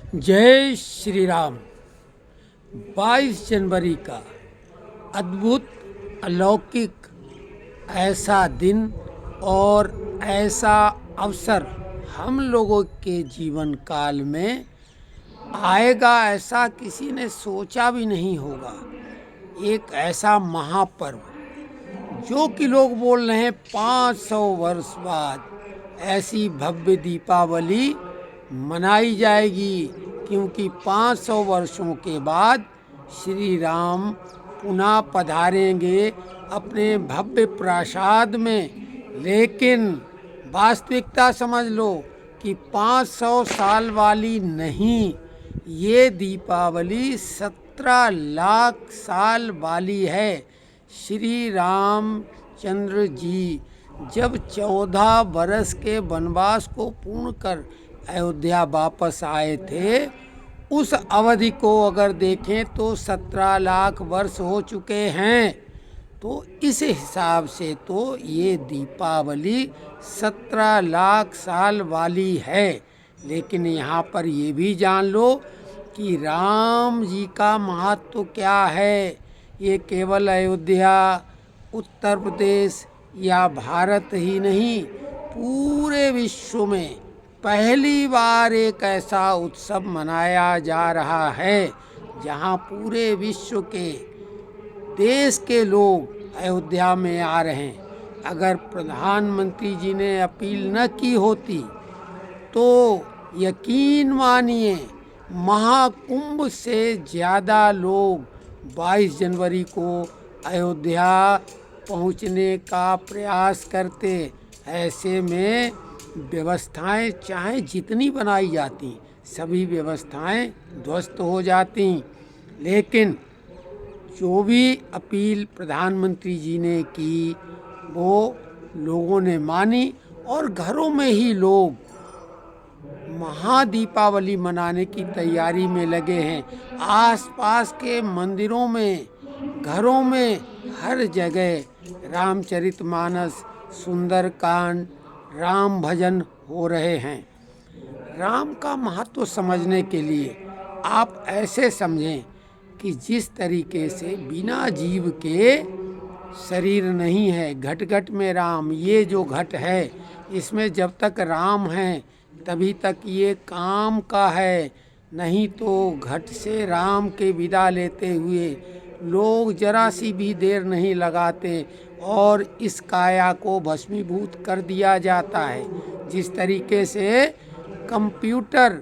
जय श्री राम। 22 जनवरी का अद्भुत अलौकिक ऐसा दिन और ऐसा अवसर हम लोगों के जीवन काल में आएगा, ऐसा किसी ने सोचा भी नहीं होगा। एक ऐसा महापर्व जो कि लोग बोल रहे हैं 500 वर्ष बाद ऐसी भव्य दीपावली मनाई जाएगी, क्योंकि 500 वर्षों के बाद श्री राम पुनः पधारेंगे अपने भव्य प्रासाद में। लेकिन वास्तविकता समझ लो कि 500 साल वाली नहीं, ये दीपावली 17 लाख साल वाली है। श्री रामचंद्र जी जब 14 बरस के वनवास को पूर्ण कर अयोध्या वापस आए थे, उस अवधि को अगर देखें तो 17 लाख वर्ष हो चुके हैं। तो इस हिसाब से तो ये दीपावली 17 लाख साल वाली है। लेकिन यहाँ पर ये भी जान लो कि राम जी का महत्व क्या है। ये केवल अयोध्या, उत्तर प्रदेश या भारत ही नहीं, पूरे विश्व में पहली बार एक ऐसा उत्सव मनाया जा रहा है जहाँ पूरे विश्व के देश के लोग अयोध्या में आ रहे हैं। अगर प्रधानमंत्री जी ने अपील न की होती तो यकीन मानिए महाकुंभ से ज़्यादा लोग 22 जनवरी को अयोध्या पहुंचने का प्रयास करते। ऐसे में व्यवस्थाएं चाहे जितनी बनाई जाती, सभी व्यवस्थाएं ध्वस्त हो जाती। लेकिन जो भी अपील प्रधानमंत्री जी ने की वो लोगों ने मानी और घरों में ही लोग महादीपावली मनाने की तैयारी में लगे हैं। आसपास के मंदिरों में, घरों में, हर जगह रामचरितमानस, सुंदरकांड, राम भजन हो रहे हैं। राम का महत्व समझने के लिए आप ऐसे समझें कि जिस तरीके से बिना जीव के शरीर नहीं है, घट घट में राम, ये जो घट है इसमें जब तक राम हैं तभी तक ये काम का है। नहीं तो घट से राम के विदा लेते हुए लोग जरा सी भी देर नहीं लगाते और इस काया को भस्मीभूत कर दिया जाता है। जिस तरीके से कंप्यूटर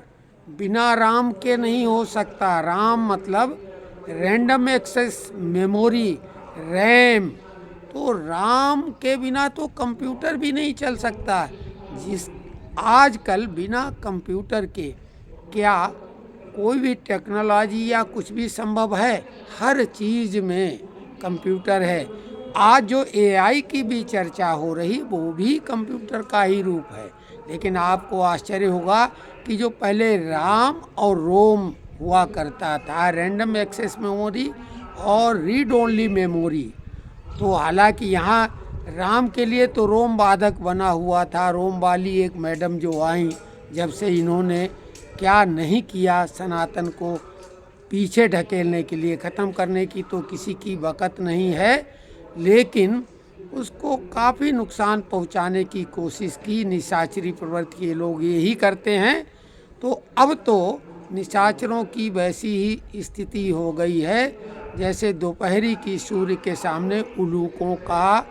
बिना राम के नहीं हो सकता। राम मतलब रैंडम एक्सेस मेमोरी, रैम। तो राम के बिना तो कंप्यूटर भी नहीं चल सकता। जिस आजकल बिना कंप्यूटर के क्या कोई भी टेक्नोलॉजी या कुछ भी संभव है? हर चीज़ में कंप्यूटर है। आज जो एआई की भी चर्चा हो रही वो भी कंप्यूटर का ही रूप है। लेकिन आपको आश्चर्य होगा कि जो पहले राम और रोम हुआ करता था, रैंडम एक्सेस मेमोरी और रीड ओनली मेमोरी, तो हालांकि यहाँ राम के लिए तो रोम बाधक बना हुआ था। रोम वाली एक मैडम जो आई, जब से इन्होंने क्या नहीं किया सनातन को पीछे ढकेलने के लिए, ख़त्म करने की तो किसी की वक़्त नहीं है, लेकिन उसको काफ़ी नुकसान पहुंचाने की कोशिश की। निशाचरी प्रवृत्ति के लोग यही करते हैं। तो अब तो निशाचरों की वैसी ही स्थिति हो गई है जैसे दोपहरी की सूर्य के सामने उल्लूकों का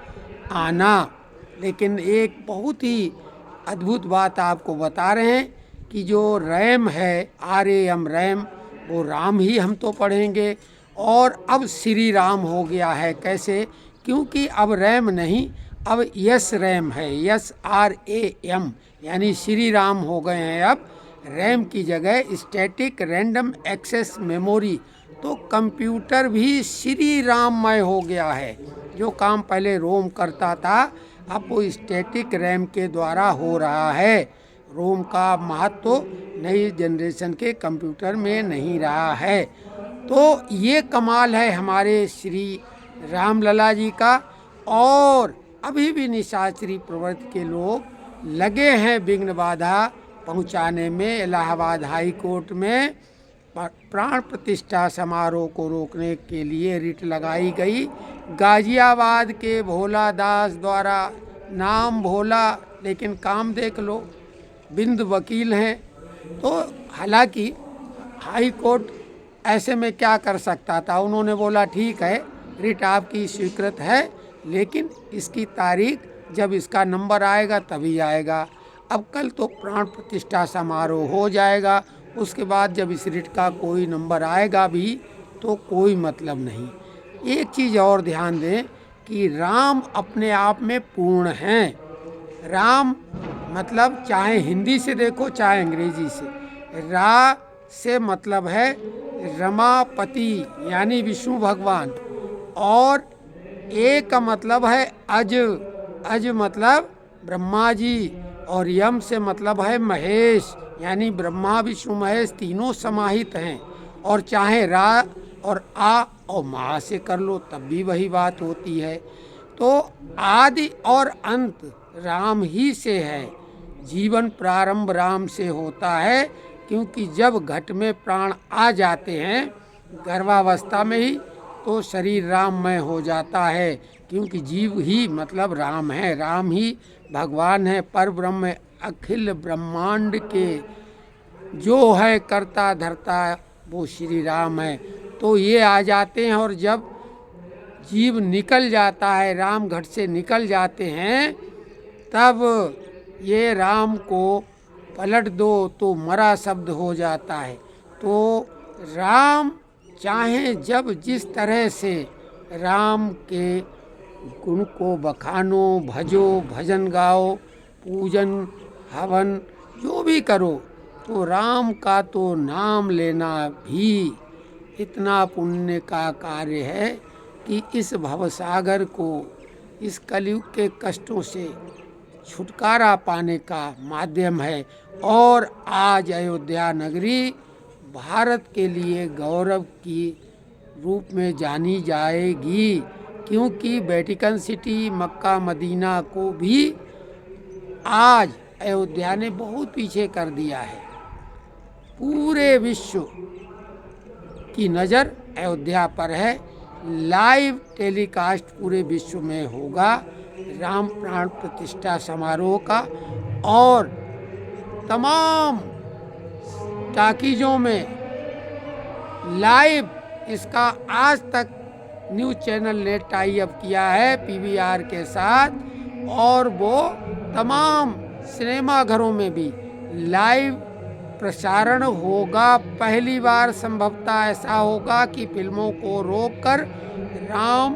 आना। लेकिन एक बहुत ही अद्भुत बात आपको बता रहे हैं कि जो रैम है, RAM रैम, वो राम ही हम तो पढ़ेंगे। और अब श्री राम हो गया है। कैसे? क्योंकि अब रैम नहीं, अब यस रैम है, SRAM, यानी श्री राम हो गए हैं। अब रैम की जगह स्टैटिक रैंडम एक्सेस मेमोरी। तो कंप्यूटर भी श्री राममय हो गया है। जो काम पहले रोम करता था अब वो स्टैटिक रैम के द्वारा हो रहा है। रोम का महत्व नई जनरेशन के कंप्यूटर में नहीं रहा है। तो ये कमाल है हमारे श्री रामलला जी का। और अभी भी निशाचरी प्रवृत्ति के लोग लगे हैं विघ्न बाधा पहुंचाने में इलाहाबाद हाई कोर्ट में प्राण प्रतिष्ठा समारोह को रोकने के लिए रिट लगाई गई। गाजियाबाद के भोला दास द्वारा, नाम भोला लेकिन काम देख लो, बिंद वकील हैं। तो हालांकि हाई कोर्ट ऐसे में क्या कर सकता था, उन्होंने बोला ठीक है रिट आपकी स्वीकृत है, लेकिन इसकी तारीख जब इसका नंबर आएगा तभी आएगा। अब कल तो प्राण प्रतिष्ठा समारोह हो जाएगा, उसके बाद जब इस रिट का कोई नंबर आएगा भी तो कोई मतलब नहीं। एक चीज़ और ध्यान दें कि राम अपने आप में पूर्ण हैं। राम मतलब चाहे हिंदी से देखो चाहे अंग्रेजी से, रा से मतलब है रमापति यानी विष्णु भगवान, और ए का मतलब है अज, अज मतलब ब्रह्मा जी, और यम से मतलब है महेश यानी ब्रह्मा विष्णु महेश तीनों समाहित हैं। और चाहे रा और आ और मा से कर लो तब भी वही बात होती है। तो आदि और अंत राम ही से है, जीवन प्रारंभ राम से होता है, क्योंकि जब घट में प्राण आ जाते हैं गर्भावस्था में ही तो शरीर राममय हो जाता है, क्योंकि जीव ही मतलब राम है, राम ही भगवान है, पर ब्रह्म है, अखिल ब्रह्मांड के जो है करता धरता वो श्री राम है। तो ये आ जाते हैं, और जब जीव निकल जाता है, राम घट से निकल जाते हैं, तब ये राम को पलट दो तो मरा शब्द हो जाता है। तो राम चाहे जब जिस तरह से राम के गुण को बखानो, भजो, भजन गाओ, पूजन हवन जो भी करो, तो राम का तो नाम लेना भी इतना पुण्य का कार्य है कि इस भवसागर को, इस कलयुग के कष्टों से छुटकारा पाने का माध्यम है। और आज अयोध्या नगरी भारत के लिए गौरव की रूप में जानी जाएगी, क्योंकि वेटिकन सिटी मक्का मदीना को भी आज अयोध्या ने बहुत पीछे कर दिया है। पूरे विश्व की नज़र अयोध्या पर है। लाइव टेलीकास्ट पूरे विश्व में होगा राम प्राण प्रतिष्ठा समारोह का, और तमाम टाकीजों में लाइव इसका आज तक न्यूज़ चैनल ने टाई अप किया है पीवीआर के साथ, और वो तमाम सिनेमा घरों में भी लाइव प्रसारण होगा। पहली बार संभवतः ऐसा होगा कि फिल्मों को रोककर राम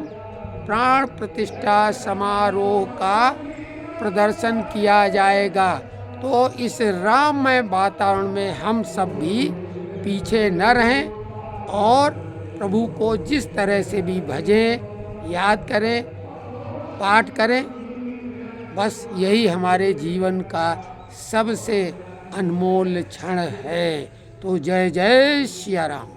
प्राण प्रतिष्ठा समारोह का प्रदर्शन किया जाएगा। तो इस राममय वातावरण में हम सब भी पीछे न रहें, और प्रभु को जिस तरह से भी भजें, याद करें, पाठ करें। बस यही हमारे जीवन का सबसे अनमोल क्षण है। तो जय जय सिया राम।